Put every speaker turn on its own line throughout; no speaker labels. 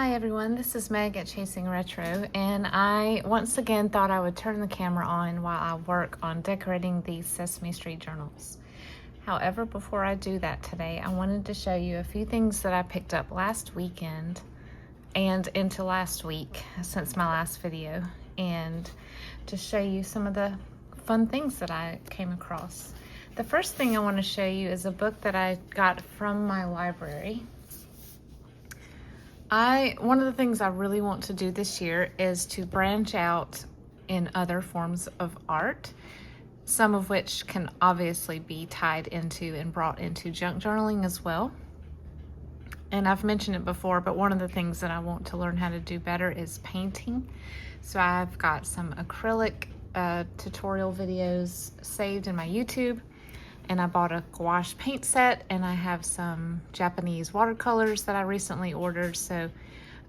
Hi everyone, this is Meg at Chasing Retro, and I once again thought I would turn the camera on while I work on decorating these Sesame Street journals. However, before I do that today, I wanted to show you a few things that I picked up last weekend and into last week since my last video, and to show you some of the fun things that I came across. The first thing I want to show you is a book that I got from my library. One of the things I really want to do this year is to branch out in other forms of art, some of which can obviously be tied into and brought into junk journaling as well. And I've mentioned it before, but one of the things that I want to learn how to do better is painting. So I've got some acrylic tutorial videos saved in my YouTube, and I bought a gouache paint set, and I have some Japanese watercolors that I recently ordered. So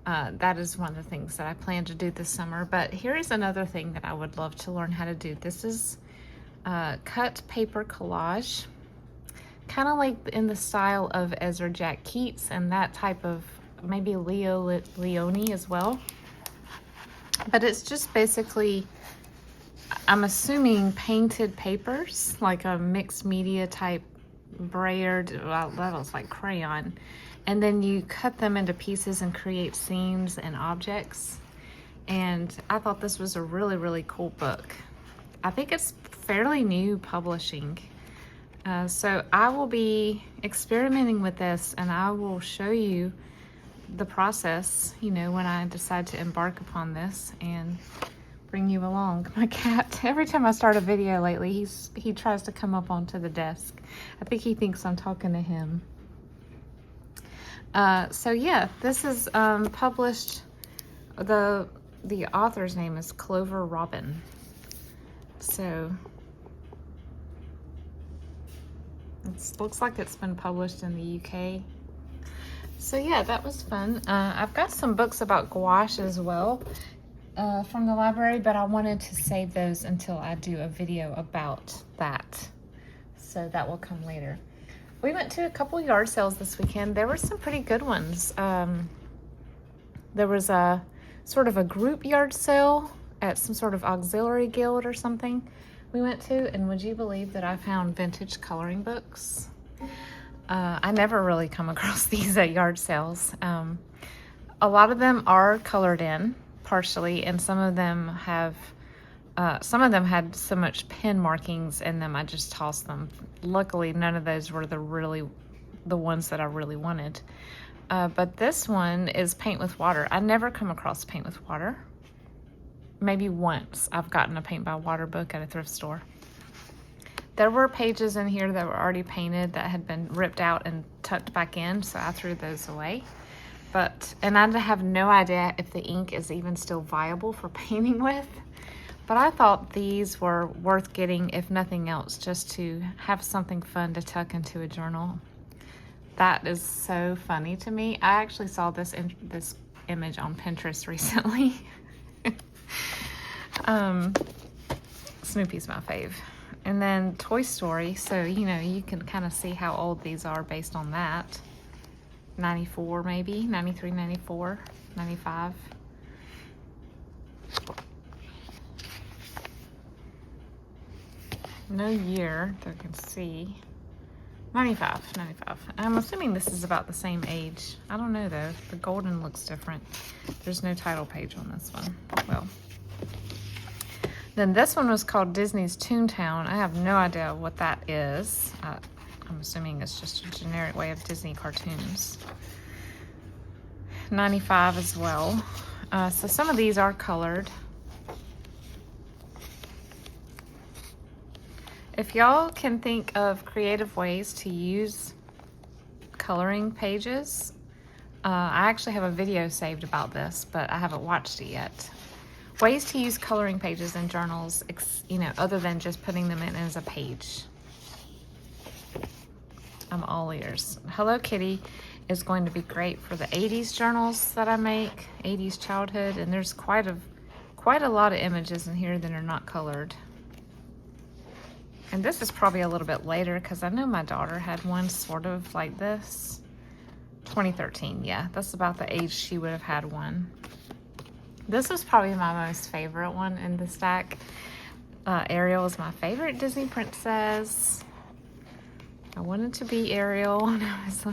that is one of the things that I plan to do this summer. But here is another thing that I would love to learn how to do. This is cut paper collage, kind of like in the style of Ezra Jack Keats and that type of, maybe Leo Leone as well. But it's just basically, I'm assuming, painted papers, like a mixed media type brayered, well, that was like crayon. And then you cut them into pieces and create scenes and objects. And I thought this was a really, really cool book. I think it's fairly new publishing. So I will be experimenting with this, and I will show you the process, you know, when I decide to embark upon this and bring you along. My cat, every time I start a video lately, he tries to come up onto the desk. I think he thinks I'm talking to him. So yeah, this is published, the author's name is Clover Robin. So it looks like it's been published in the UK. So yeah, that was fun. I've got some books about gouache as well from the library, but I wanted to save those until I do a video about that. So that will come later. We went to a couple yard sales this weekend. There were some pretty good ones. There was a sort of a group yard sale at some sort of auxiliary guild or something we went to, and would you believe that I found vintage coloring books? I never really come across these at yard sales. A lot of them are colored in partially, and some of them have had so much pen markings in them I just tossed them. Luckily, none of those were the ones that I really wanted. But this one is paint with water. I never come across paint with water. Maybe once I've gotten a paint by water book at a thrift store. There were pages in here that were already painted that had been ripped out and tucked back in, so I threw those away. And I have no idea if the ink is even still viable for painting with. But I thought these were worth getting, if nothing else, just to have something fun to tuck into a journal. That is so funny to me. I actually saw this image on Pinterest recently. Snoopy's my fave. And then Toy Story, so you know, you can kind of see how old these are based on that. 94 maybe, 93, 94, 95. No year that I can see. 95. I'm assuming this is about the same age. I don't know though. The golden looks different. There's no title page on this one. Well, then this one was called Disney's Toontown. I have no idea what that is. I'm assuming it's just a generic way of Disney cartoons. 95 as well. So some of these are colored. If y'all can think of creative ways to use coloring pages, I actually have a video saved about this, but I haven't watched it yet. Ways to use coloring pages in journals, you know, other than just putting them in as a page. I'm all ears. Hello Kitty is going to be great for the 80s journals that I make, 80s childhood, and there's quite a lot of images in here that are not colored. And this is probably a little bit later, because I know my daughter had one sort of like this. 2013, yeah. That's about the age she would have had one. This was probably my most favorite one in the stack. Ariel was my favorite Disney princess. I wanted to be Ariel when I was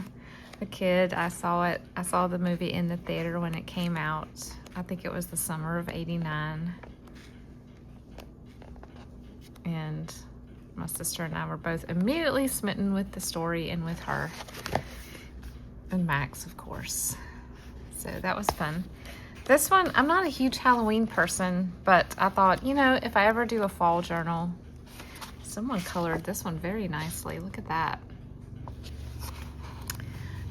a kid. I saw the movie in the theater when it came out. I think it was the summer of '89. And my sister and I were both immediately smitten with the story and with her. And Max, of course. So that was fun. This one, I'm not a huge Halloween person, but I thought, you know, if I ever do a fall journal, someone colored this one very nicely. Look at that.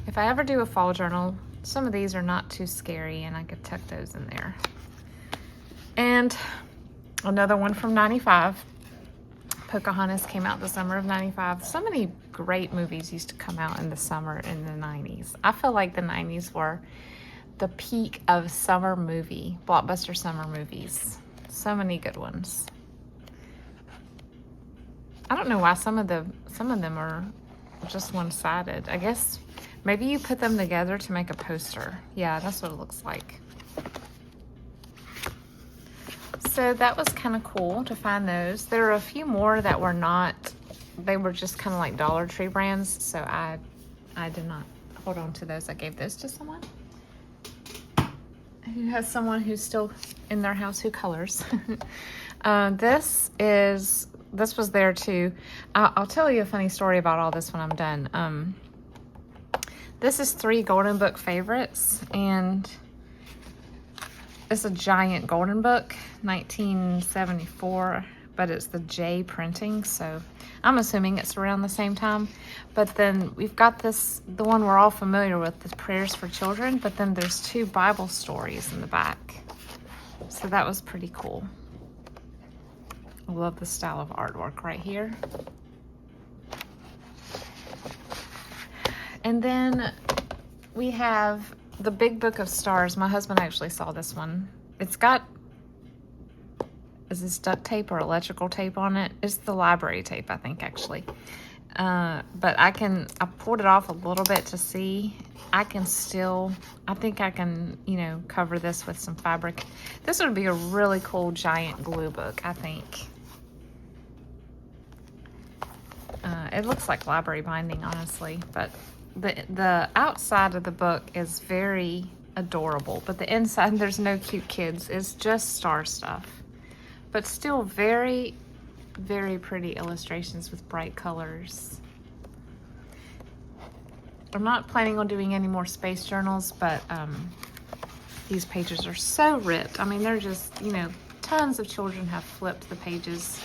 If I ever do a fall journal, some of these are not too scary and I could tuck those in there. And another one from '95. Pocahontas came out the summer of '95. So many great movies used to come out in the summer in the '90s. I feel like the '90s were the peak of blockbuster summer movies. So many good ones. I don't know why some of them are just one-sided. I guess maybe you put them together to make a poster. Yeah, that's what it looks like. So that was kind of cool to find those. There are a few more that were not, they were just kind of like Dollar Tree brands. So I did not hold on to those. I gave those to someone who has someone who's still in their house who colors. This was there too. I'll tell you a funny story about all this when I'm done. This is 3 Golden Book favorites, and it's a giant Golden Book, 1974, but it's the J printing, so I'm assuming it's around the same time. But then we've got this, the one we're all familiar with, the Prayers for Children, but then there's 2 Bible stories in the back. So that was pretty cool. I love the style of artwork right here. And then we have the Big Book of Stars. My husband actually saw this one. It's got, is this duct tape or electrical tape on it? It's the library tape, I think, actually. But I pulled it off a little bit to see. I think I can, you know, cover this with some fabric. This would be a really cool giant glue book, I think. It looks like library binding, honestly, but the outside of the book is very adorable, but the inside, there's no cute kids. It's just star stuff, but still very, very pretty illustrations with bright colors. I'm not planning on doing any more space journals, but these pages are so ripped. I mean, they're just, you know, tons of children have flipped the pages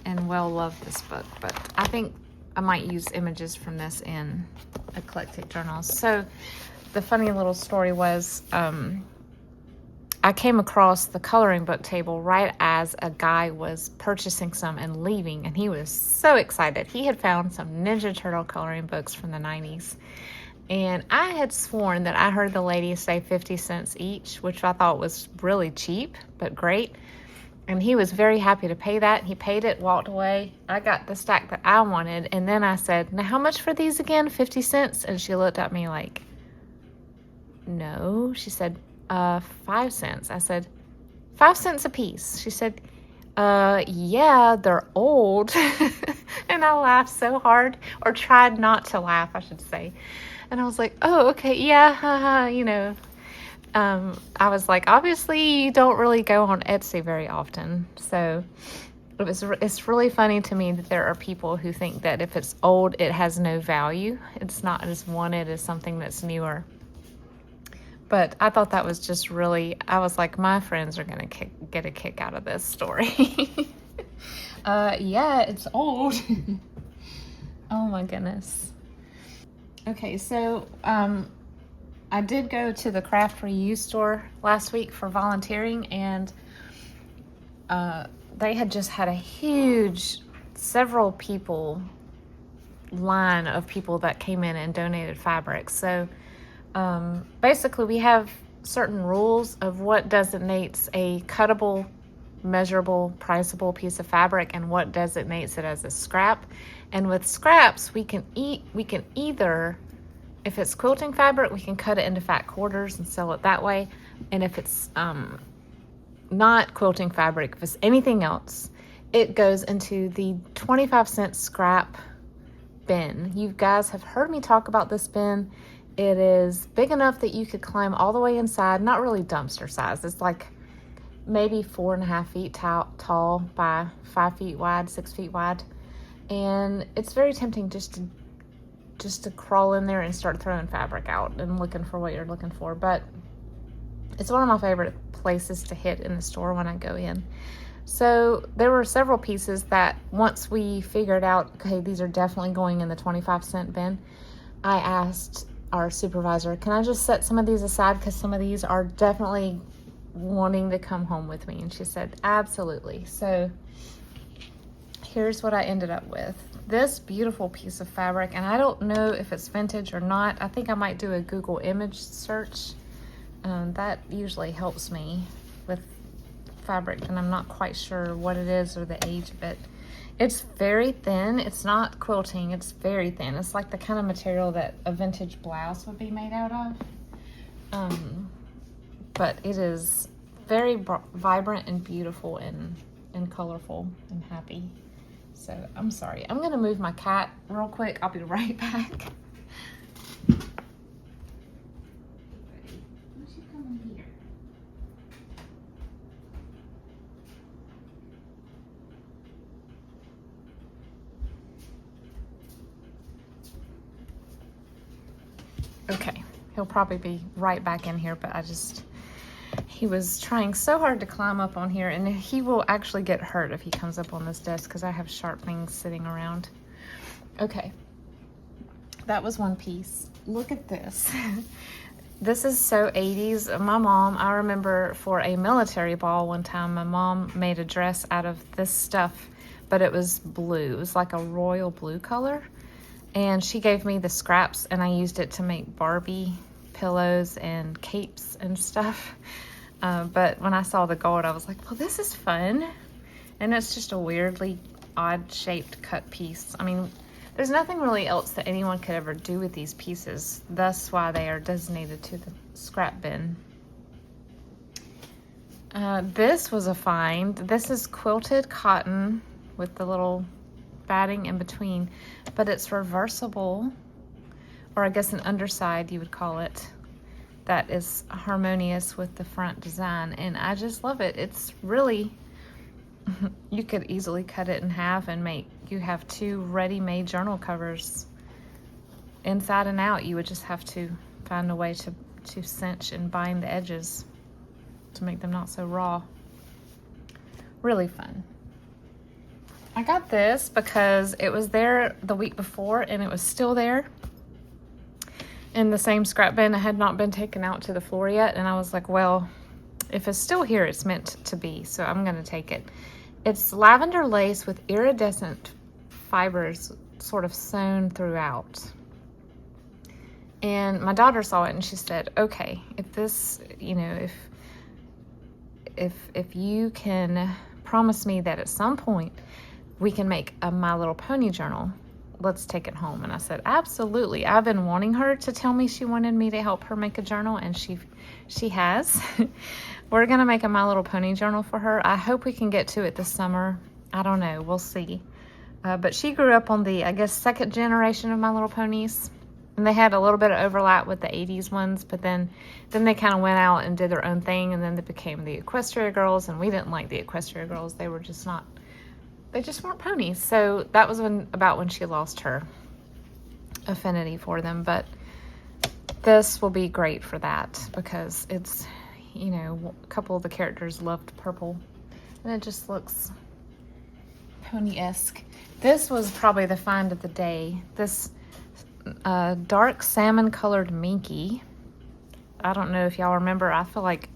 and love this book, but I think I might use images from this in eclectic journals. So the funny little story was, I came across the coloring book table right as a guy was purchasing some and leaving, and he was so excited. He had found some Ninja Turtle coloring books from the 90s, and I had sworn that I heard the lady say 50 cents each, which I thought was really cheap, but great. And he was very happy to pay that. He paid it, walked away. I got the stack that I wanted. And then I said, now how much for these again? 50 cents? And she looked at me like, no. She said, 5 cents. I said, 5 cents a piece. She said, yeah, they're old. And I laughed so hard, or tried not to laugh, I should say. And I was like, oh, okay, yeah, haha, you know. I was like, obviously you don't really go on Etsy very often. So it's really funny to me that there are people who think that if it's old, it has no value. It's not as wanted as something that's newer. But I thought that was just really, I was like, my friends are going to get a kick out of this story. Yeah, it's old. Oh my goodness. Okay, so, I did go to the Craft Reuse store last week for volunteering, and they had just had a huge, several people line of people that came in and donated fabric. So basically we have certain rules of what designates a cuttable, measurable, priceable piece of fabric and what designates it as a scrap. And with scraps, we can either if it's quilting fabric, we can cut it into fat quarters and sell it that way. And if it's not quilting fabric, if it's anything else, it goes into the 25-cent scrap bin. You guys have heard me talk about this bin. It is big enough that you could climb all the way inside. Not really dumpster size. It's like maybe 4.5 feet tall by 5 feet wide, 6 feet wide. And it's very tempting just to crawl in there and start throwing fabric out and looking for what you're looking for. But it's one of my favorite places to hit in the store when I go in. So there were several pieces that once we figured out, okay, these are definitely going in the 25-cent bin, I asked our supervisor, can I just set some of these aside because some of these are definitely wanting to come home with me? And she said, absolutely. So here's what I ended up with. This beautiful piece of fabric, and I don't know if it's vintage or not. I think I might do a Google image search. That usually helps me with fabric, and I'm not quite sure what it is or the age of it. It's very thin. It's not quilting. It's very thin. It's like the kind of material that a vintage blouse would be made out of. But it is very vibrant and beautiful and colorful and happy. So I'm sorry. I'm going to move my cat real quick. I'll be right back. Okay, he'll probably be right back in here, but he was trying so hard to climb up on here, and he will actually get hurt if he comes up on this desk because I have sharp things sitting around. Okay, that was one piece. Look at this. This is so 80s. My mom, I remember for a military ball one time, my mom made a dress out of this stuff, but it was blue. It was like a royal blue color. And she gave me the scraps, and I used it to make Barbie pillows and capes and stuff. But when I saw the gold, I was like, well, this is fun. And it's just a weirdly odd-shaped cut piece. I mean, there's nothing really else that anyone could ever do with these pieces. Thus why they are designated to the scrap bin. This was a find. This is quilted cotton with the little batting in between, but it's reversible, or I guess an underside you would call it, that is harmonious with the front design, and I just love it. It's really, you could easily cut it in half and you have two ready-made journal covers inside and out. You would just have to find a way to cinch and bind the edges to make them not so raw. Really fun. I got this because it was there the week before and it was still there in the same scrap bin. It had not been taken out to the floor yet, and I was like, well, if it's still here, it's meant to be, so I'm gonna take it. It's lavender lace with iridescent fibers sort of sewn throughout. And my daughter saw it and she said, okay, if this, you know, if you can promise me that at some point we can make a My Little Pony journal, let's take it home. And I said, absolutely. I've been wanting her to tell me she wanted me to help her make a journal, and she has. We're gonna make a My Little Pony journal for her. I hope we can get to it this summer. I don't know, we'll see. But she grew up on the, I guess, second generation of My Little Ponies. And they had a little bit of overlap with the 80s ones, but then they kind of went out and did their own thing, and then they became the Equestria Girls, and we didn't like the Equestria Girls. They were just not, they just weren't ponies. So that was about when she lost her affinity for them. But this will be great for that because it's, you know, a couple of the characters loved purple, and it just looks pony-esque. This was probably the find of the day. This dark salmon colored minky. I don't know if y'all remember. I feel like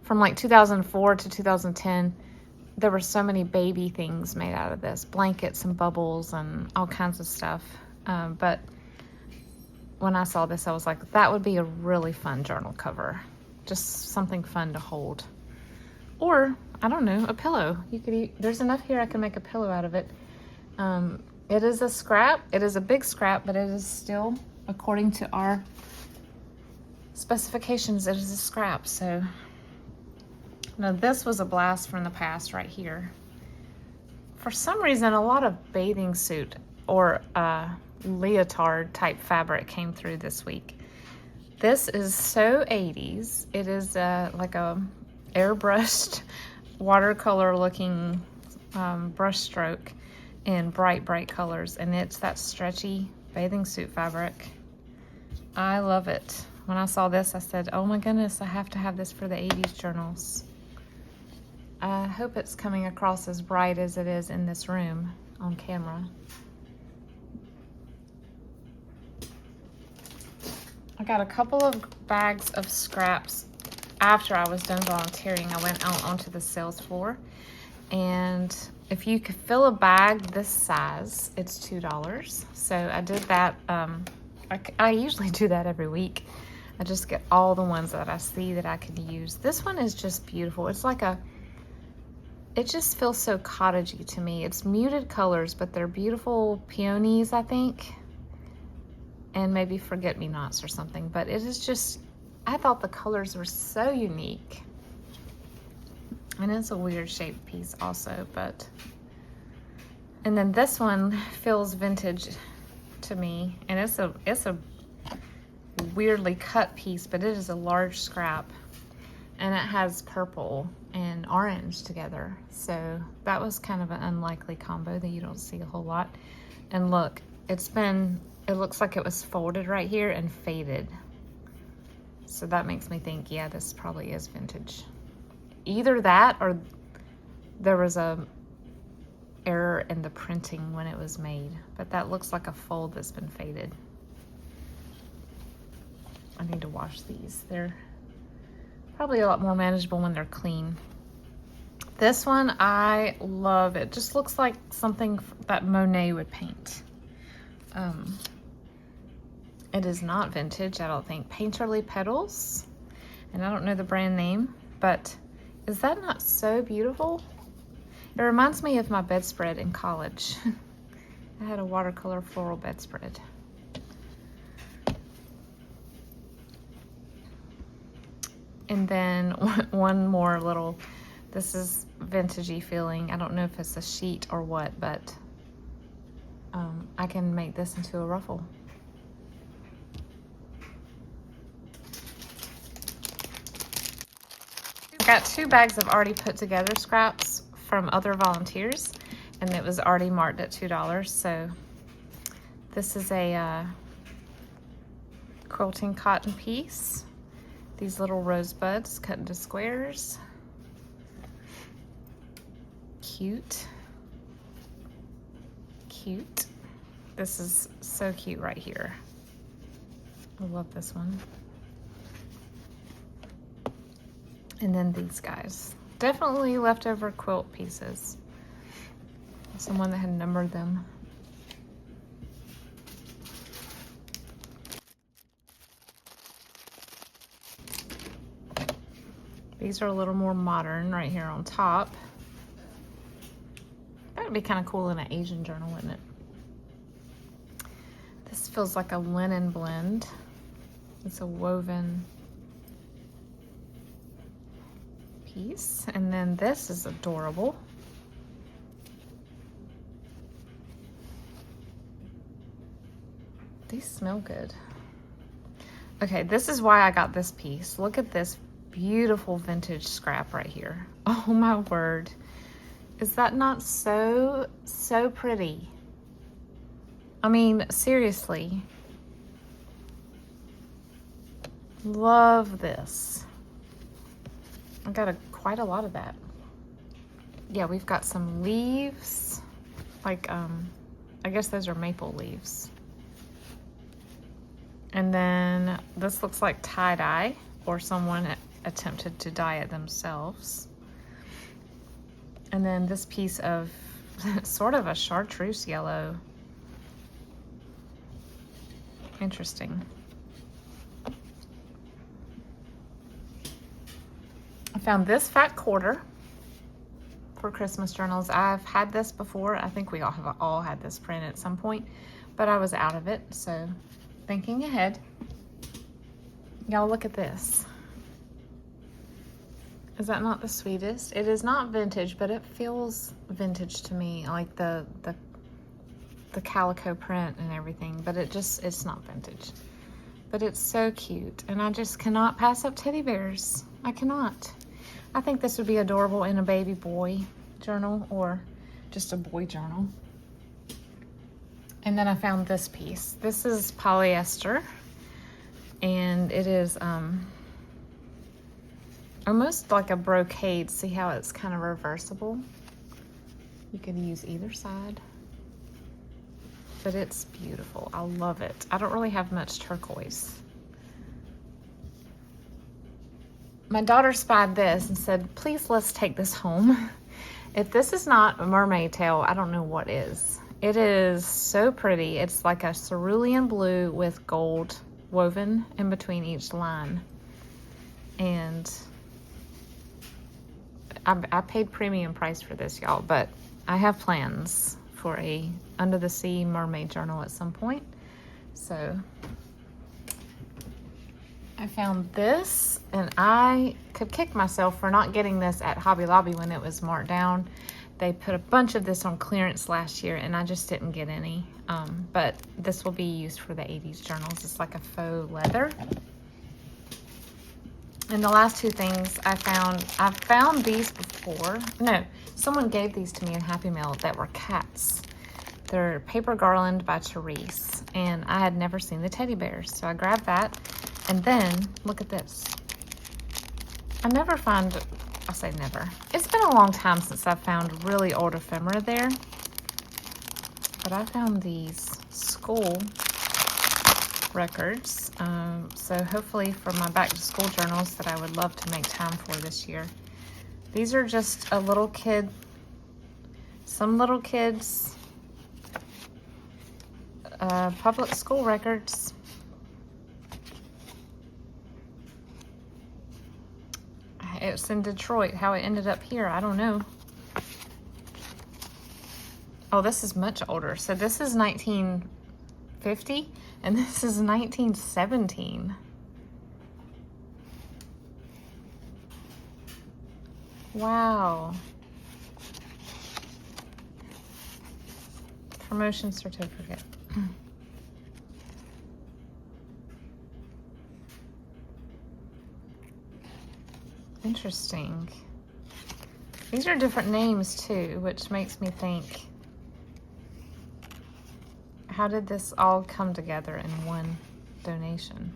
from like 2004 to 2010, there were so many baby things made out of this, blankets and bubbles and all kinds of stuff. But when I saw this, I was like, that would be a really fun journal cover. Just something fun to hold. Or, I don't know, a pillow. You could there's enough here I can make a pillow out of it. It is a scrap. It is a big scrap, but it is still according to our specifications, it is a scrap. So now this was a blast from the past right here. For some reason, a lot of bathing suit or leotard type fabric came through this week. This is so 80s. It is like a airbrushed watercolor looking brush stroke in bright colors, and it's that stretchy bathing suit fabric. I love it. When I saw this, I said, oh my goodness, I have to have this for the 80s journals. I hope it's coming across as bright as it is in this room on camera. I got a couple of bags of scraps after I was done volunteering. I went out onto the sales floor, and if you could fill a bag this size, it's $2. So I did that. I usually do that every week. I just get all the ones that I see that I can use. This one is just beautiful. It's like it just feels so cottagey to me. It's muted colors, but they're beautiful peonies, I think. And maybe forget-me-nots or something. But it is just, I thought the colors were so unique. And it's a weird shaped piece also, but. And then this one feels vintage to me. And it's a weirdly cut piece, but it is a large scrap. And it has purple and orange together. So that was kind of an unlikely combo that you don't see a whole lot. And look, it looks like it was folded right here and faded. So that makes me think, yeah, this probably is vintage. Either that or there was a error in the printing when it was made. But that looks like a fold that's been faded. I need to wash these. They're probably a lot more manageable when they're clean. This one, I love. It just looks like something that Monet would paint. It is not vintage, I don't think. Painterly Petals, and I don't know the brand name, but is that not so beautiful? It reminds me of my bedspread in college. I had a watercolor floral bedspread. And then one more little, this is vintagey feeling. I don't know if it's a sheet or what, but I can make this into a ruffle. I got 2 bags of already put together scraps from other volunteers, and it was already marked at $2. So this is a quilting cotton piece. These little rosebuds cut into squares. Cute. Cute. This is so cute right here. I love this one. And then these guys. Definitely leftover quilt pieces. Someone that had numbered them. These are a little more modern right here on top. That would be kind of cool in an Asian journal, wouldn't it? This feels like a linen blend. It's a woven piece. And then this is adorable. These smell good. Okay, this is why I got this piece. Look at this beautiful vintage scrap right here. Oh my word. Is that not so pretty? I mean, seriously. Love this. I got quite a lot of that. Yeah, we've got some leaves. Like, I guess those are maple leaves. And then this looks like tie-dye, or someone attempted to dye it themselves. And then this piece of sort of a chartreuse yellow. Interesting. I found this fat quarter for Christmas journals. I've had this before. I think we all have had this print at some point, but I was out of it, so thinking ahead. Y'all look at this. Is that not the sweetest? It is not vintage, but it feels vintage to me, like the calico print and everything, but it's not vintage. But it's so cute, and I just cannot pass up teddy bears. I cannot. I think this would be adorable in a baby boy journal or just a boy journal. And then I found this piece. This is polyester, and it is almost like a brocade. See how it's kind of reversible? You can use either side. But it's beautiful. I love it. I don't really have much turquoise. My daughter spied this and said, please, let's take this home. If this is not a mermaid tail, I don't know what is. It is so pretty. It's like a cerulean blue with gold woven in between each line. And I paid premium price for this, y'all, but I have plans for a under the sea mermaid journal at some point. So I found this, and I could kick myself for not getting this at Hobby Lobby when it was marked down. They put a bunch of this on clearance last year, and I just didn't get any. But this will be used for the 80s journals. It's like a faux leather. And the last two things I've found these before. No, someone gave these to me in Happy Mail that were cats. They're Paper Garland by Therese, and I had never seen the teddy bears, so I grabbed that. And then, look at this. I say never. It's been a long time since I've found really old ephemera there, but I found these school records. So hopefully for my back to school journals that I would love to make time for this year. These are just a little kid, some little kids' public school records. It's in Detroit. How it ended up here, I don't know. Oh, this is much older. So this is 1950 and this is 1917. Wow. Promotion certificate. Interesting. These are different names too, which makes me think, how did this all come together in one donation?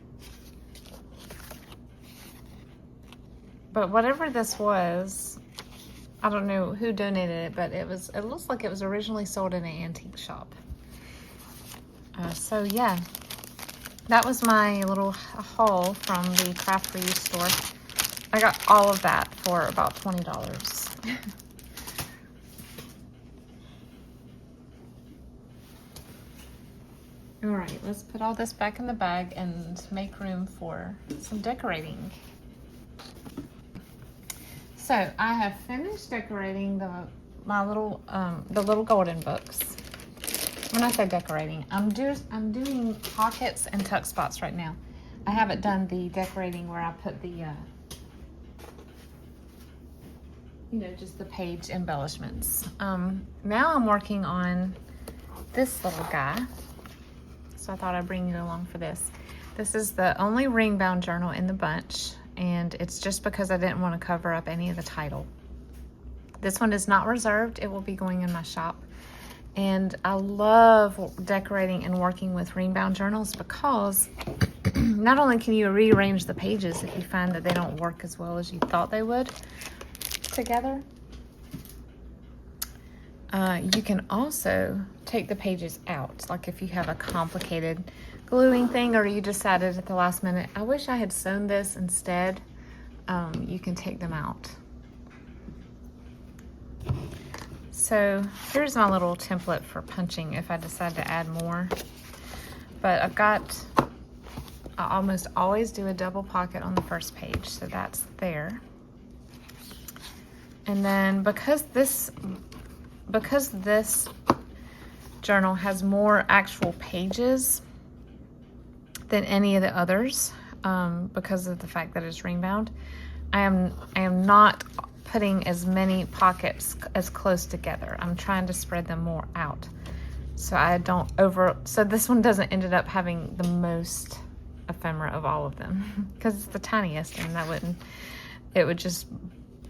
But whatever this was, I don't know who donated it, but it looks like it was originally sold in an antique shop. So yeah, that was my little haul from the Craft For You store. I got all of that for about $20. All right, let's put all this back in the bag and make room for some decorating. So I have finished decorating the little golden books. When I say decorating, I'm doing pockets and tuck spots right now. I haven't done the decorating where I put the just the page embellishments. Now I'm working on this little guy. So I thought I'd bring you along for this. This is the only ring bound journal in the bunch, and it's just because I didn't want to cover up any of the title. This one is not reserved. It will be going in my shop. And I love decorating and working with ring bound journals because not only can you rearrange the pages if you find that they don't work as well as you thought they would together, you can also take the pages out. Like if you have a complicated gluing thing or you decided at the last minute, I wish I had sewn this instead, you can take them out. So here's my little template for punching if I decide to add more. But I almost always do a double pocket on the first page, so that's there. And then because this journal has more actual pages, than any of the others because of the fact that it's ring bound. I am not putting as many pockets as close together. I'm trying to spread them more out. So I don't so this one doesn't ended up having the most ephemera of all of them because it's the tiniest, and it would just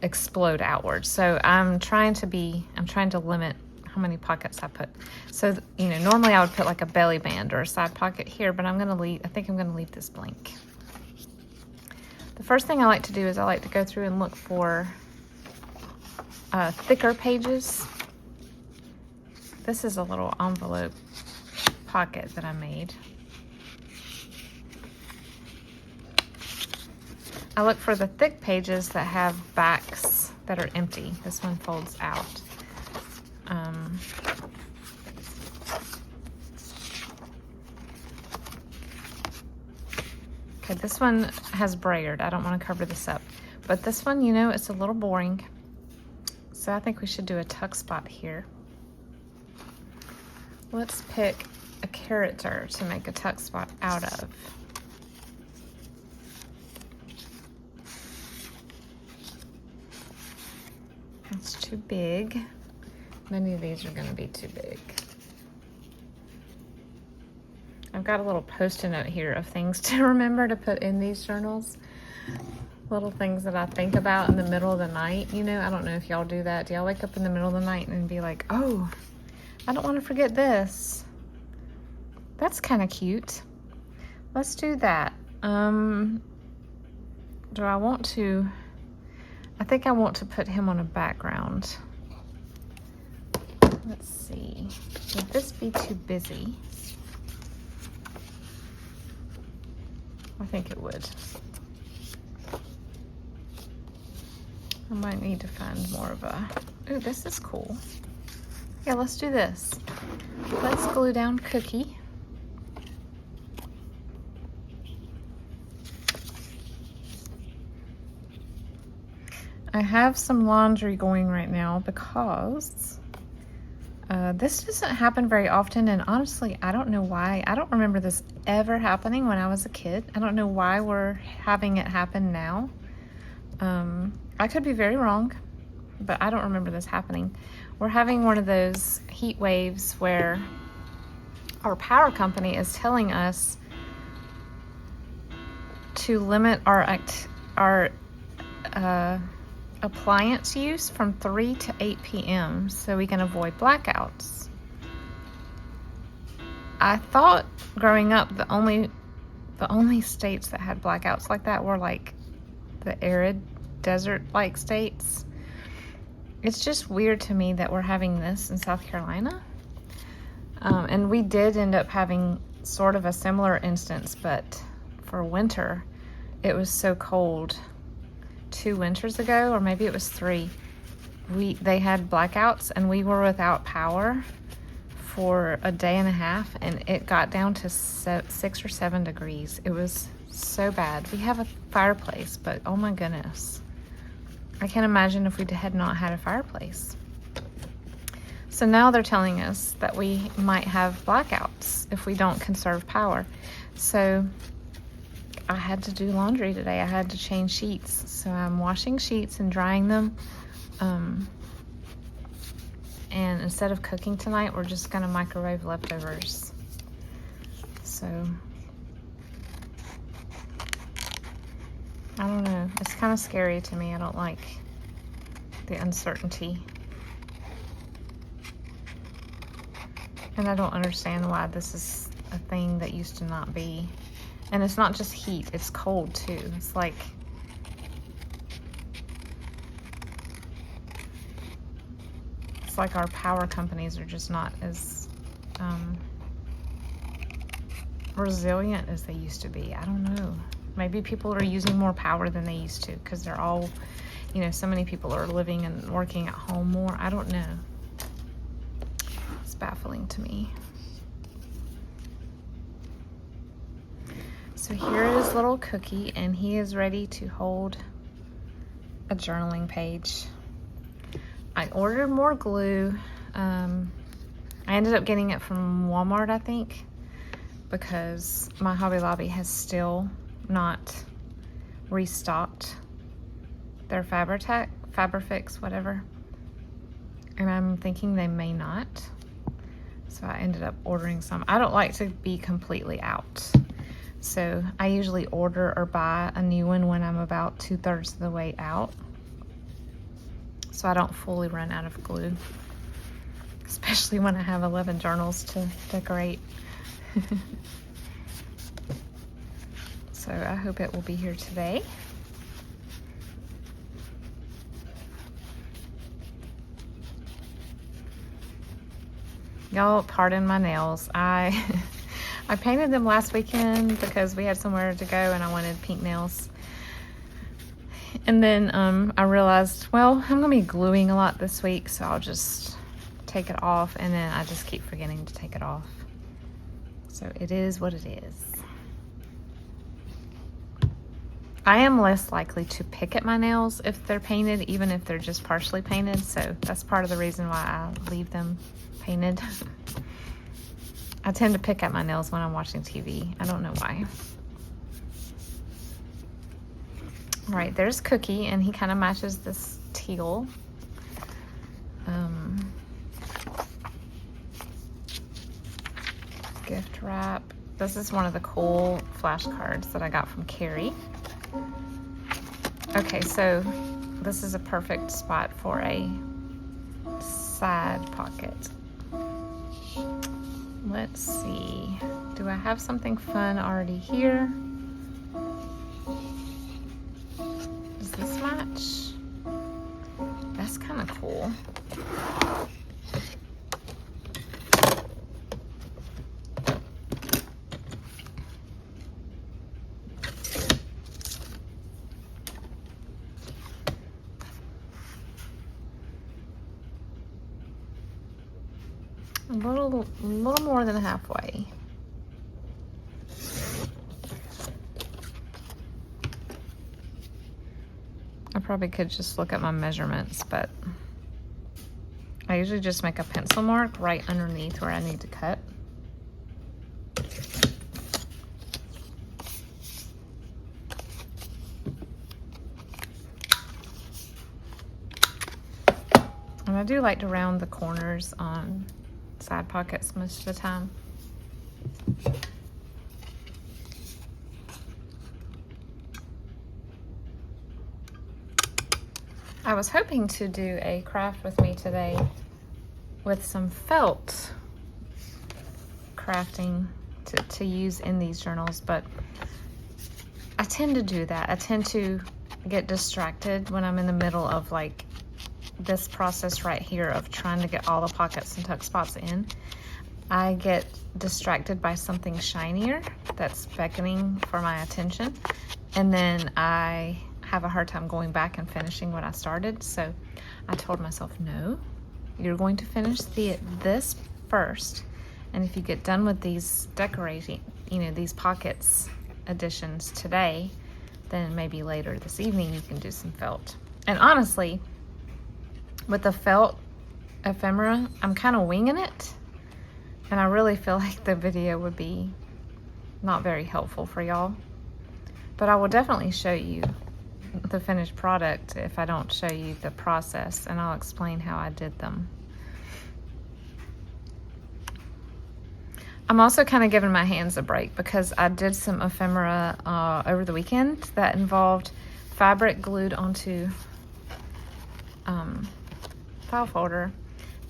explode outward. So I'm trying to limit how many pockets I put. So, you know, normally I would put like a belly band or a side pocket here, but I think I'm gonna leave this blank. The first thing I like to do is I like to go through and look for thicker pages. This is a little envelope pocket that I made. I look for the thick pages that have backs that are empty. This one folds out. Okay, this one has brayered. I don't want to cover this up. But this one, you know, it's a little boring. So I think we should do a tuck spot here. Let's pick a character to make a tuck spot out of. That's too big. Many of these are going to be too big. I've got a little post-it note here of things to remember to put in these journals. Little things that I think about in the middle of the night. You know, I don't know if y'all do that. Do y'all wake up in the middle of the night and be like, oh, I don't want to forget this. That's kind of cute. Let's do that. Do I want to? I think I want to put him on a background. Let's see. Would this be too busy? I think it would. I might need to find more of a... Ooh, this is cool. Yeah, let's do this. Let's glue down Cookie. I have some laundry going right now because this doesn't happen very often, and honestly, I don't know why. I don't remember this ever happening when I was a kid. I don't know why we're having it happen now. I could be very wrong, but I don't remember this happening. We're having one of those heat waves where our power company is telling us to limit our appliance use from 3 to 8 p.m. so we can avoid blackouts. I thought growing up the only states that had blackouts like that were like the arid desert-like states. It's just weird to me that we're having this in South Carolina. And we did end up having sort of a similar instance, but for winter, it was so cold. 2 winters ago, or maybe it was 3, they had blackouts and we were without power for a day and a half, and it got down to 6 or 7 degrees. It was so bad. We have a fireplace, but oh my goodness, I can't imagine if we had not had a fireplace. So now they're telling us that we might have blackouts if we don't conserve power. So I had to do laundry today. I had to change sheets. So I'm washing sheets and drying them. And instead of cooking tonight, we're just gonna microwave leftovers. So, I don't know. It's kind of scary to me. I don't like the uncertainty. And I don't understand why this is a thing that used to not be. And it's not just heat, it's cold too. It's like our power companies are just not as resilient as they used to be. I don't know. Maybe people are using more power than they used to because they're all, you know, so many people are living and working at home more. I don't know. It's baffling to me. So here is little Cookie, and he is ready to hold a journaling page. I ordered more glue. I ended up getting it from Walmart, I think. because my Hobby Lobby has still not restocked their Fabrifix, whatever. And I'm thinking they may not. So I ended up ordering some. I don't like to be completely out. So I usually order or buy a new one when I'm about 2/3 of the way out, so I don't fully run out of glue, especially when I have 11 journals to decorate. So I hope it will be here today. Y'all, pardon my nails. I painted them last weekend because we had somewhere to go and I wanted pink nails. And then I realized, well, I'm gonna be gluing a lot this week, so I'll just take it off, and then I just keep forgetting to take it off. So it is what it is. I am less likely to pick at my nails if they're painted, even if they're just partially painted, so that's part of the reason why I leave them painted. I tend to pick at my nails when I'm watching TV. I don't know why. All right, there's Cookie, and he kind of matches this teal. Gift wrap. This is one of the cool flashcards that I got from Carrie. Okay, so this is a perfect spot for a side pocket. Let's see. Do I have something fun already here? Does this match? That's kind of cool. A little more than halfway. I probably could just look at my measurements, but I usually just make a pencil mark right underneath where I need to cut. And I do like to round the corners on side pockets most of the time. I was hoping to do a craft with me today with some felt crafting to use in these journals, but I tend to do that. I tend to get distracted when I'm in the middle of like this process right here of trying to get all the pockets and tuck spots in. I get distracted by something shinier that's beckoning for my attention, and then I have a hard time going back and finishing what I started. So I told myself, no, you're going to finish this first, and if you get done with these decorating, these pockets additions today, then maybe later this evening you can do some felt. And honestly, with the felt ephemera, I'm kind of winging it, and I really feel like the video would be not very helpful for y'all. But I will definitely show you the finished product if I don't show you the process, and I'll explain how I did them. I'm also kind of giving my hands a break because I did some ephemera over the weekend that involved fabric glued onto file folder,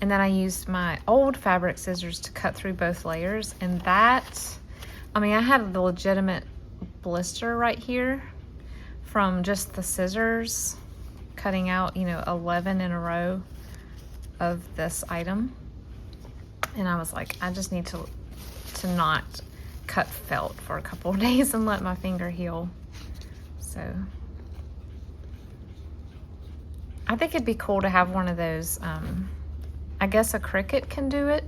and then I used my old fabric scissors to cut through both layers, and that, I had the legitimate blister right here from just the scissors cutting out 11 in a row of this item. And I was like, I just need to not cut felt for a couple of days and let my finger heal. So I think it'd be cool to have one of those, I guess a Cricut can do it.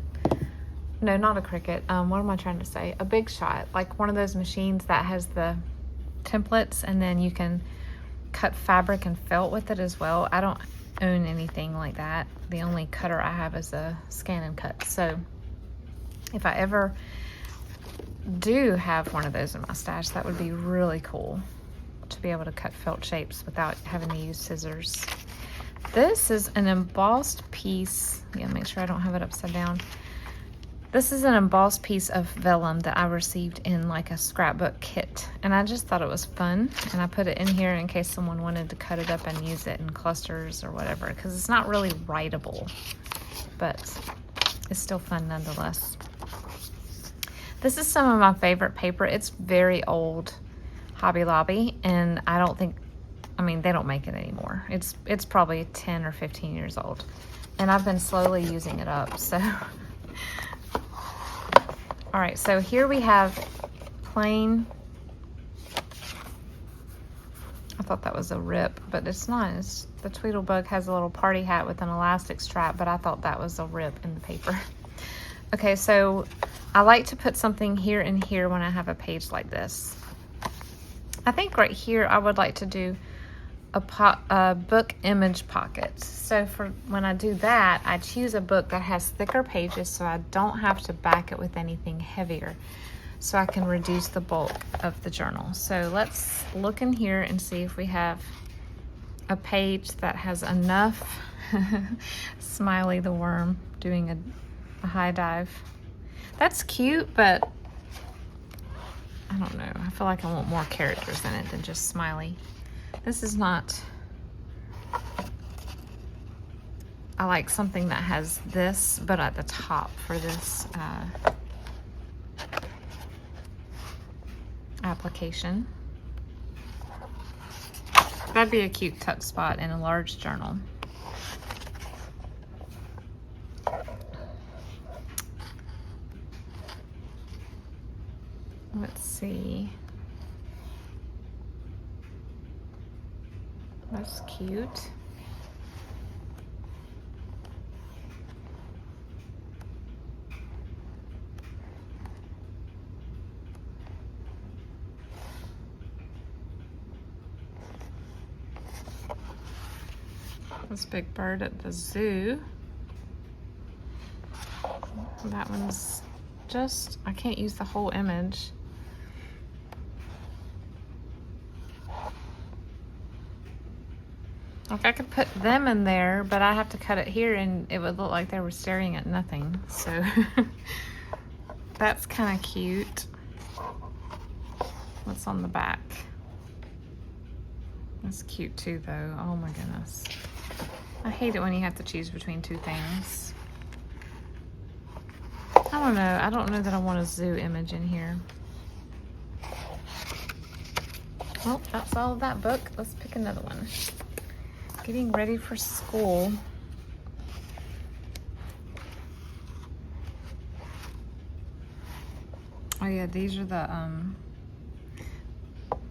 No, not a Cricut. What am I trying to say? A Big Shot, like one of those machines that has the templates, and then you can cut fabric and felt with it as well. I don't own anything like that. The only cutter I have is a Scan and Cut. So if I ever do have one of those in my stash. That would be really cool to be able to cut felt shapes without having to use scissors. This is an embossed piece. Yeah, make sure I don't have it upside down. This is an embossed piece of vellum that I received in like a scrapbook kit. And I just thought it was fun. And I put it in here in case someone wanted to cut it up and use it in clusters or whatever. Because it's not really writable, but it's still fun nonetheless. This is some of my favorite paper. It's very old, Hobby Lobby. And I don't think, I mean, they don't make it anymore. It's probably 10 or 15 years old. And I've been slowly using it up, so... All right, so here we have plain, I thought that was a rip, but it's not. It's, the Tweedlebug has a little party hat with an elastic strap, but I thought that was a rip in the paper. Okay, so I like to put something here and here when I have a page like this. I think right here I would like to do a book image pocket. So for when I do that, I choose a book that has thicker pages so I don't have to back it with anything heavier, so I can reduce the bulk of the journal. So let's look in here and see if we have a page that has enough. Smiley the worm doing a high dive. That's cute, but I don't know. I feel like I want more characters in it than just Smiley. This is not, I like something that has this, but at the top for this application. That'd be a cute tuck spot in a large journal. Let's see. That's cute. This big bird at the zoo. That one's just, I can't use the whole image. Like I could put them in there, but I have to cut it here and it would look like they were staring at nothing. So that's kind of cute. What's on the back? That's cute too though. Oh my goodness. I hate it when you have to choose between two things. I don't know. I don't know that I want a zoo image in here. Well, that's all of that book. Let's pick another one. Getting ready for school. Oh yeah, these are the,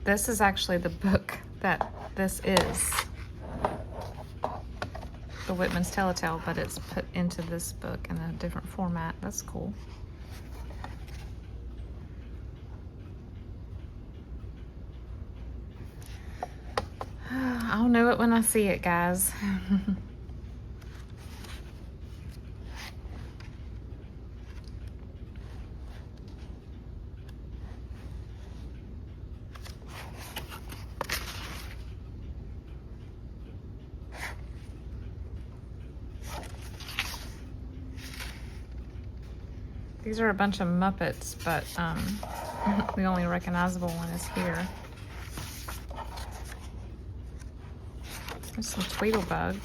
this is actually the book that this is. The Whitman's Telltale, but it's put into this book in a different format. That's cool. I'll know it when I see it, guys. These are a bunch of Muppets, but the only recognizable one is here. There's some Tweedlebugs.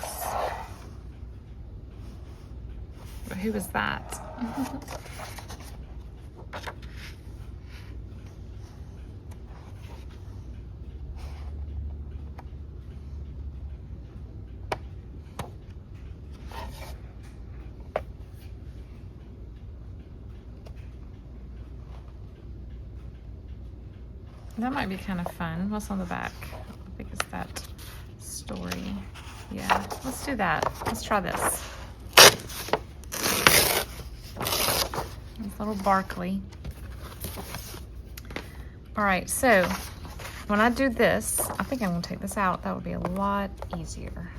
But who is that? That might be kind of fun. What's on the back? I think it's that story. Yeah, let's do that. Let's try this. It's little Barkley. All right, so when I do this, I think I'm gonna take this out. That would be a lot easier.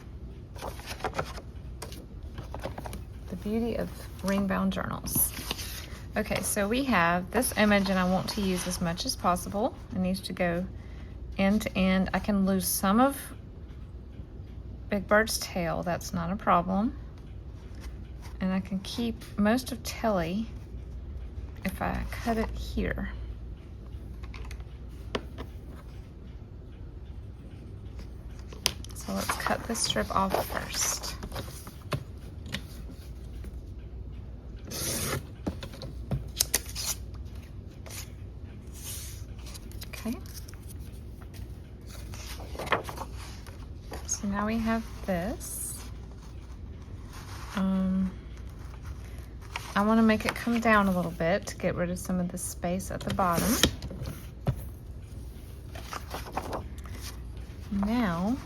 The beauty of ring-bound journals. Okay, so we have this image, and I want to use as much as possible. It needs to go end to end. I can lose some of Big Bird's tail, that's not a problem. And I can keep most of Tilly if I cut it here. So let's cut this strip off first. Okay. So now we have this. I want to make it come down a little bit to get rid of some of the space at the bottom. Now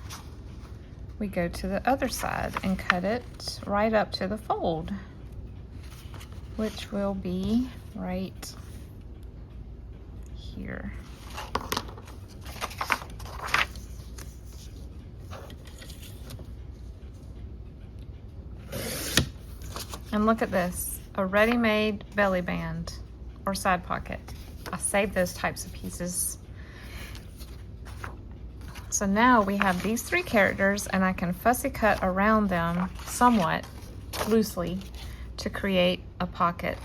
we go to the other side and cut it right up to the fold, which will be right here. And look at this, a ready-made belly band or side pocket. I save those types of pieces. So now we have these three characters, and I can fussy cut around them somewhat loosely to create a pocket.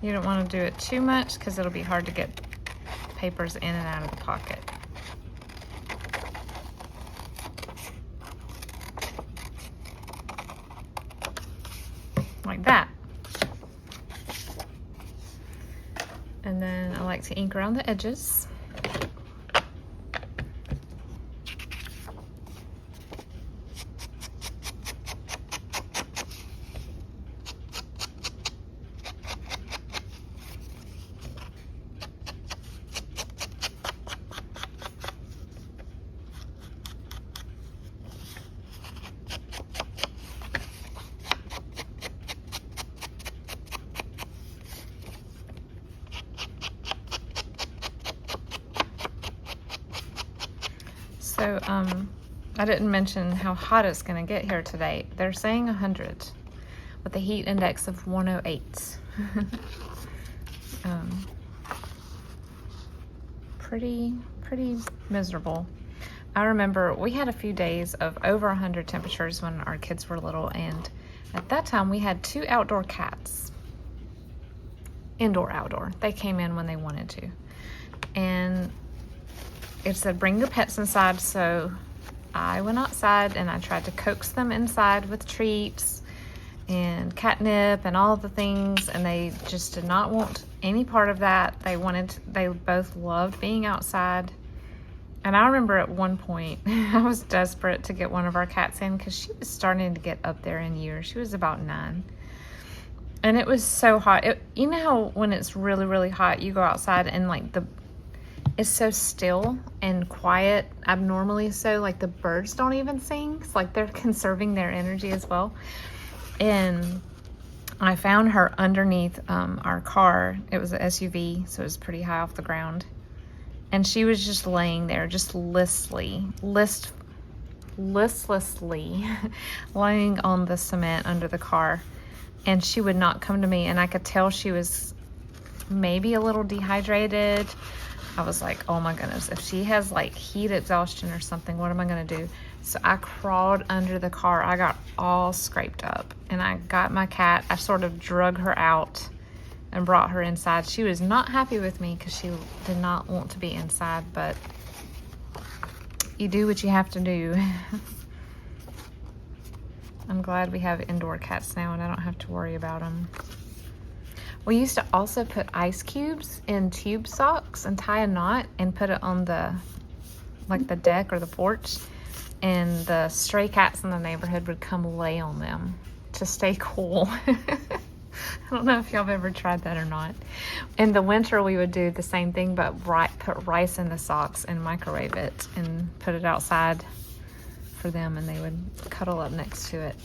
You don't want to do it too much because it'll be hard to get papers in and out of the pocket. Like that. And then I like to ink around the edges. So, I didn't mention how hot it's going to get here today. They're saying 100 with a heat index of 108. Pretty miserable. I remember we had a few days of over 100 temperatures when our kids were little, and at that time we had 2 outdoor cats. Indoor, outdoor. They came in when they wanted to. And it said bring your pets inside, so I went outside and I tried to coax them inside with treats and catnip and all the things, and they just did not want any part of that. They both loved being outside. And I remember at one point I was desperate to get one of our cats in because she was starting to get up there in years. She was about 9. And it was so hot. You know how when it's really hot, you go outside and like it's so still and quiet, abnormally so, like the birds don't even sing. It's like they're conserving their energy as well. And I found her underneath our car. It was an SUV, so it was pretty high off the ground. And she was just laying there, just listlessly laying on the cement under the car. And she would not come to me, and I could tell she was maybe a little dehydrated. I was like, oh my goodness, if she has like heat exhaustion or something, what am I gonna do? So I crawled under the car. I got all scraped up, and I got my cat. I sort of drug her out and brought her inside. She was not happy with me because she did not want to be inside, but you do what you have to do. I'm glad we have indoor cats now and I don't have to worry about them. We used to also put ice cubes in tube socks and tie a knot and put it on the deck or the porch, and the stray cats in the neighborhood would come lay on them to stay cool. I don't know if y'all have ever tried that or not. In the winter, we would do the same thing, but put rice in the socks and microwave it and put it outside for them, and they would cuddle up next to it.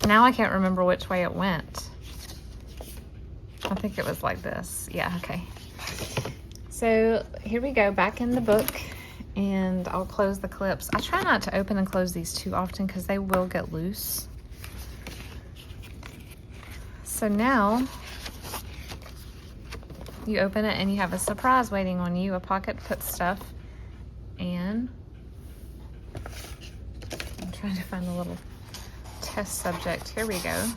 Now I can't remember which way it went. I think it was like this. Yeah, okay. So here we go, back in the book. And I'll close the clips. I try not to open and close these too often because they will get loose. So now you open it and you have a surprise waiting on you, a pocket to put stuff. And I'm trying to find a little test subject. Here we go.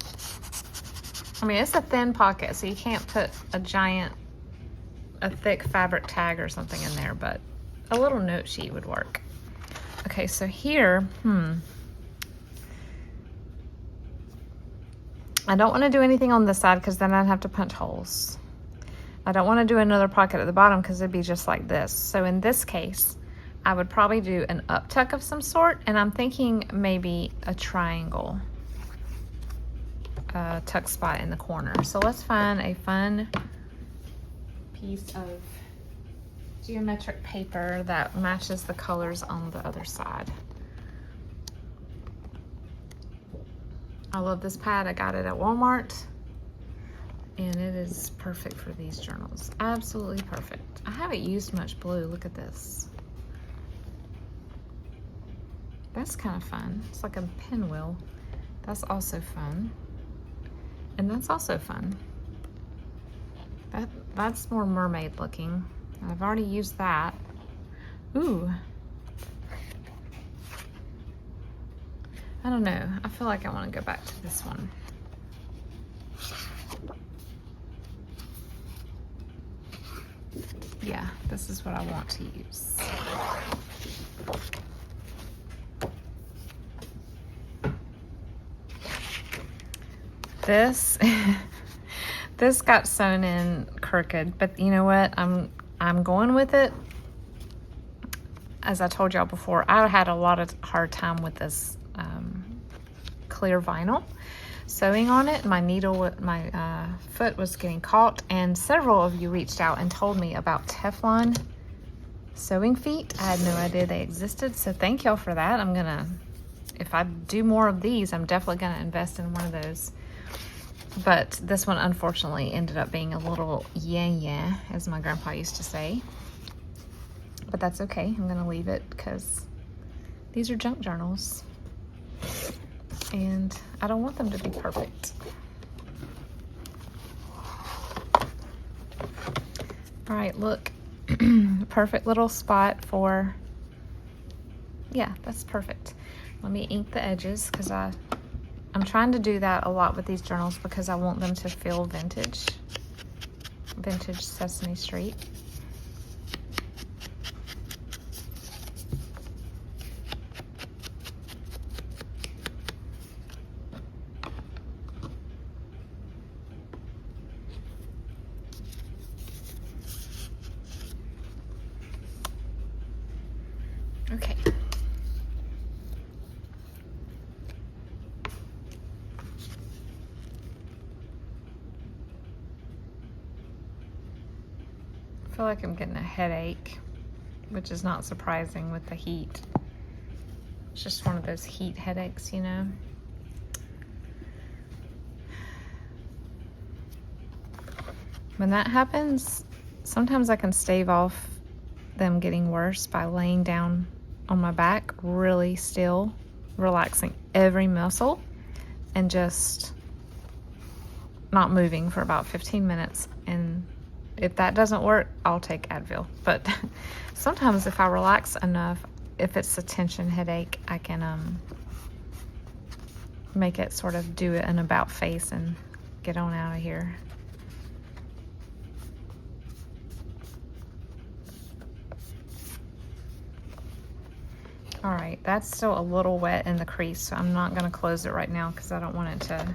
I mean, it's a thin pocket, so you can't put a thick fabric tag or something in there, but a little note sheet would work. Okay, so here, I don't want to do anything on this side because then I'd have to punch holes. I don't want to do another pocket at the bottom because it'd be just like this. So in this case, I would probably do an up tuck of some sort, and I'm thinking maybe a triangle tuck spot in the corner. So let's find a fun piece of geometric paper that matches the colors on the other side. I love this pad. I got it at Walmart, and it is perfect for these journals. Absolutely perfect. I haven't used much blue. Look at this. That's kind of fun. It's like a pinwheel. That's also fun. And that's also fun. That's more mermaid looking. I've already used that. Ooh. I don't know. I feel like I want to go back to this one. Yeah, this is what I want to use. This this got sewn in crooked, but you know what? I'm going with it. As I told y'all before, I had a lot of hard time with this clear vinyl sewing on it. My needle, my foot was getting caught, and several of you reached out and told me about Teflon sewing feet. I had no idea they existed, so thank y'all for that. I'm gonna, if I do more of these, I'm definitely gonna invest in one of those. But this one unfortunately ended up being a little yeah, as my grandpa used to say. But that's okay, I'm gonna leave it because these are junk journals. And I don't want them to be perfect. All right, look, perfect little spot for, yeah, that's perfect. Let me ink the edges because I'm trying to do that a lot with these journals because I want them to feel vintage Sesame Street. Okay. I feel like I'm getting a headache, which is not surprising with the heat. It's just one of those heat headaches, you know. When that happens, sometimes I can stave off them getting worse by laying down on my back really still, relaxing every muscle, and just not moving for about 15 minutes. And if that doesn't work, I'll take Advil. But sometimes if I relax enough, if it's a tension headache, I can make it sort of do an about face and get on out of here. All right, that's still a little wet in the crease, so I'm not gonna close it right now because I don't want it to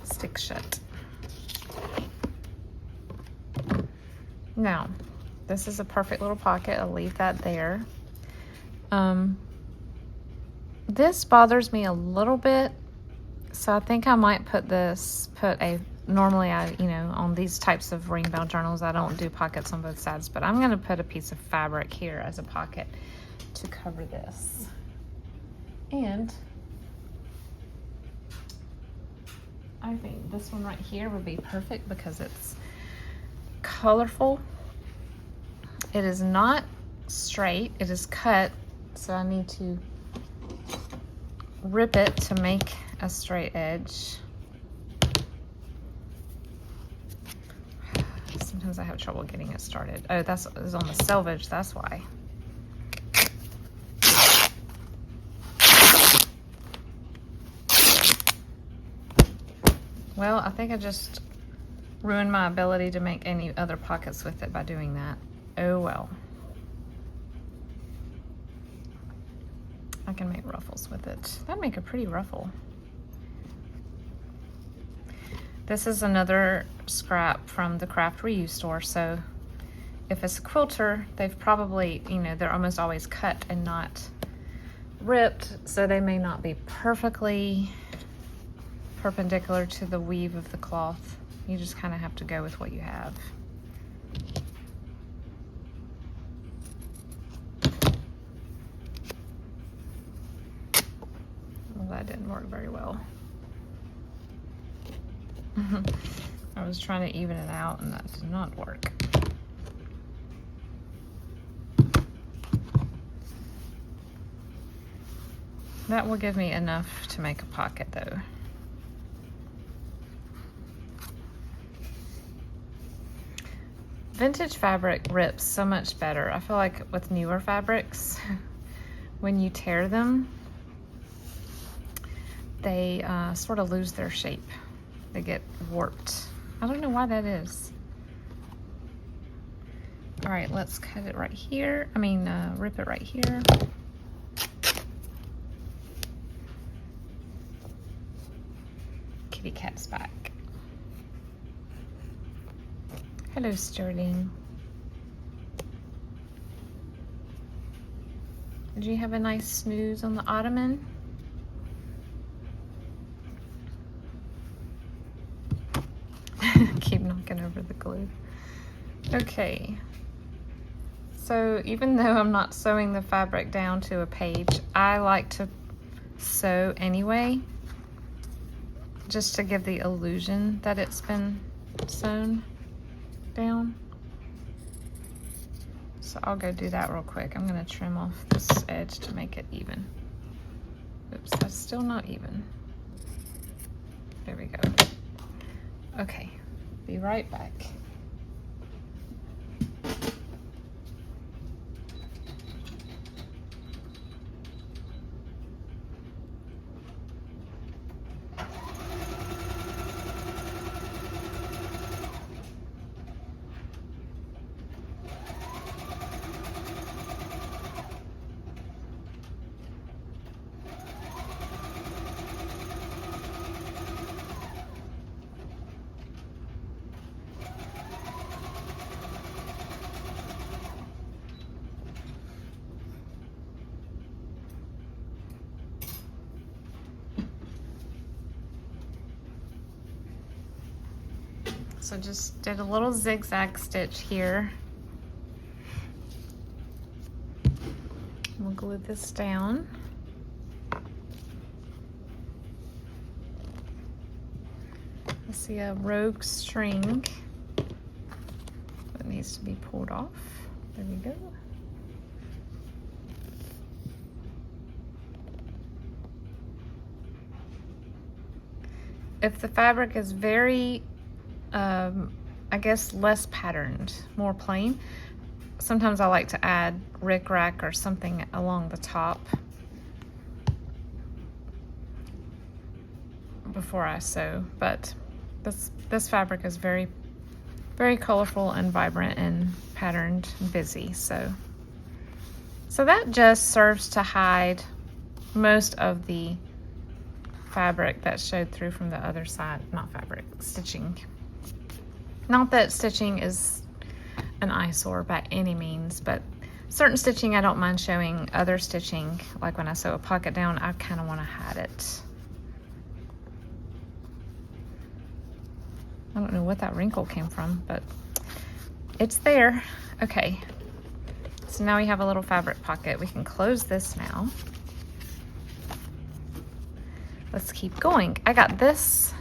stick shut. Now, this is a perfect little pocket. I'll leave that there. This bothers me a little bit, so I think I might normally on these types of ring bound journals, I don't do pockets on both sides, but I'm gonna put a piece of fabric here as a pocket to cover this. And I think this one right here would be perfect because it's colorful. It is not straight. It is cut, so I need to rip it to make a straight edge. Sometimes I have trouble getting it started. Oh, that's is on the selvage, that's why. Well, I think I just ruined my ability to make any other pockets with it by doing that. Oh well. I can make ruffles with it. That'd make a pretty ruffle. This is another scrap from the craft reuse store, so if it's a quilter, they've probably, you know, they're almost always cut and not ripped, so they may not be perfectly perpendicular to the weave of the cloth. You just kind of have to go with what you have. Well, that didn't work very well. I was trying to even it out and that did not work. That will give me enough to make a pocket though. Vintage fabric rips so much better. I feel like with newer fabrics, when you tear them, they sort of lose their shape. They get warped. I don't know why that is. All right, let's cut it right here. I mean, rip it right here. Kitty cat's back. Hello, Sterling. Did you have a nice snooze on the ottoman? Keep knocking over the glue. Okay. So even though I'm not sewing the fabric down to a page, I like to sew anyway, just to give the illusion that it's been sewn down. So I'll go do that real quick. I'm gonna trim off this edge to make it even. Oops, that's still not even. There we go. Okay, be right back. So just did a little zigzag stitch here. We'll glue this down. I see a rogue string that needs to be pulled off. There we go. If the fabric is very I guess less patterned, more plain, sometimes I like to add rickrack or something along the top before I sew. But this fabric is very, very colorful and vibrant and patterned and busy. So that just serves to hide most of the fabric that showed through from the other side. Not fabric, stitching. Not that stitching is an eyesore by any means, but certain stitching I don't mind showing. Other stitching, like when I sew a pocket down, I kind of want to hide it. I don't know what that wrinkle came from, but it's there. Okay, so now we have a little fabric pocket. We can close this now. Let's keep going. I got this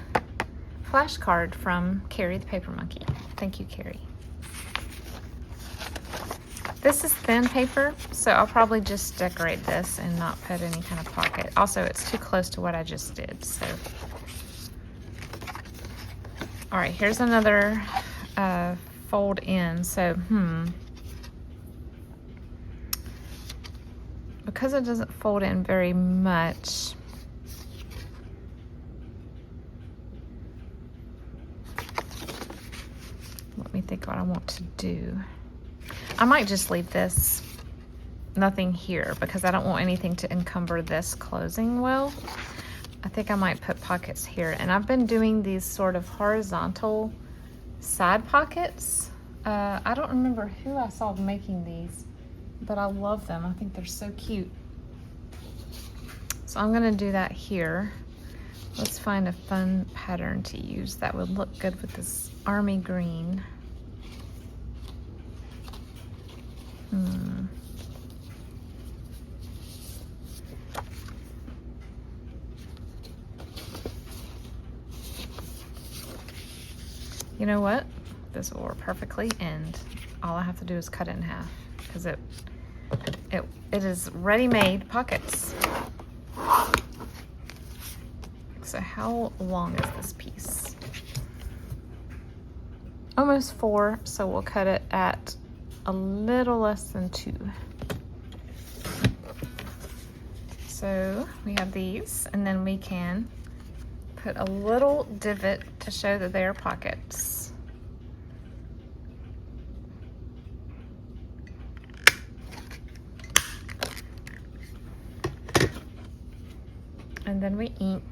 flashcard from Carrie the Paper Monkey. Thank you, Carrie. This is thin paper, so I'll probably just decorate this and not put any kind of pocket. Also, it's too close to what I just did, so. All right, here's another fold in. So, because it doesn't fold in very much, let me think what I want to do. I might just leave this, nothing here, because I don't want anything to encumber this closing well. I think I might put pockets here. And I've been doing these sort of horizontal side pockets. I don't remember who I saw making these, but I love them. I think they're so cute. So I'm gonna do that here. Let's find a fun pattern to use that would look good with this army green. You know what? This will work perfectly, and all I have to do is cut it in half because it is ready-made pockets. So how long is this piece? Almost 4, so we'll cut it at a little less than 2. So we have these, and then we can put a little divot to show that they are pockets. And then we ink.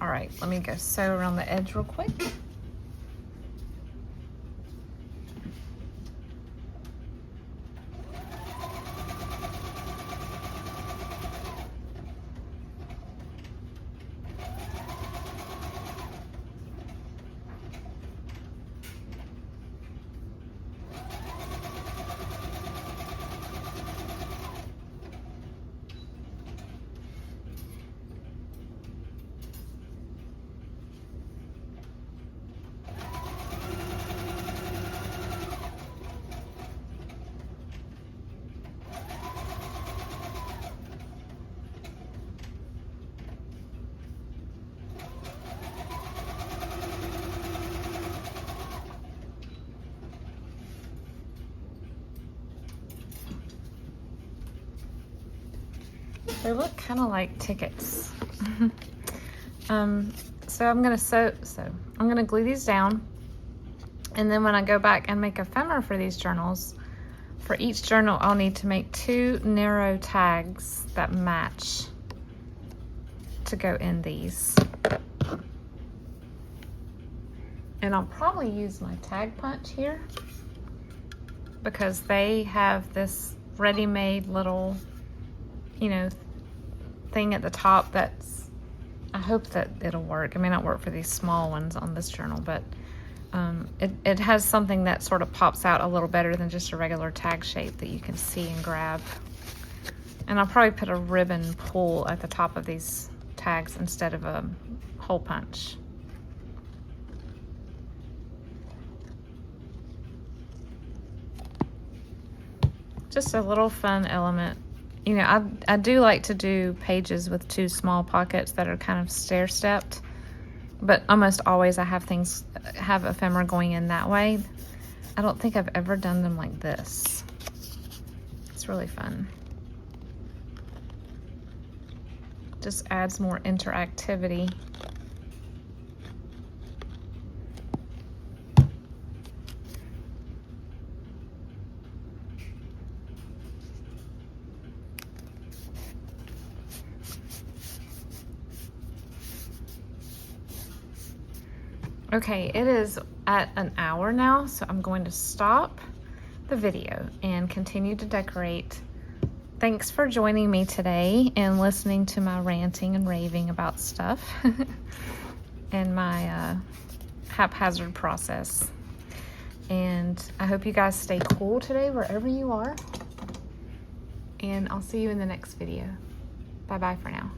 All right, let me go sew around the edge real quick. They look kind of like tickets. So I'm gonna glue these down, and then when I go back and make ephemera for these journals, for each journal I'll need to make 2 narrow tags that match to go in these. And I'll probably use my tag punch here because they have this ready-made little, you know, thing at the top that's, I hope that it'll work. It may not work for these small ones on this journal, but it has something that sort of pops out a little better than just a regular tag shape that you can see and grab. And I'll probably put a ribbon pull at the top of these tags instead of a hole punch. Just a little fun element. You know, I do like to do pages with 2 small pockets that are kind of stair-stepped, but almost always I have ephemera going in that way. I don't think I've ever done them like this. It's really fun. Just adds more interactivity. Okay, it is at an hour now, so I'm going to stop the video and continue to decorate. Thanks for joining me today and listening to my ranting and raving about stuff and my haphazard process. And I hope you guys stay cool today wherever you are. And I'll see you in the next video. Bye-bye for now.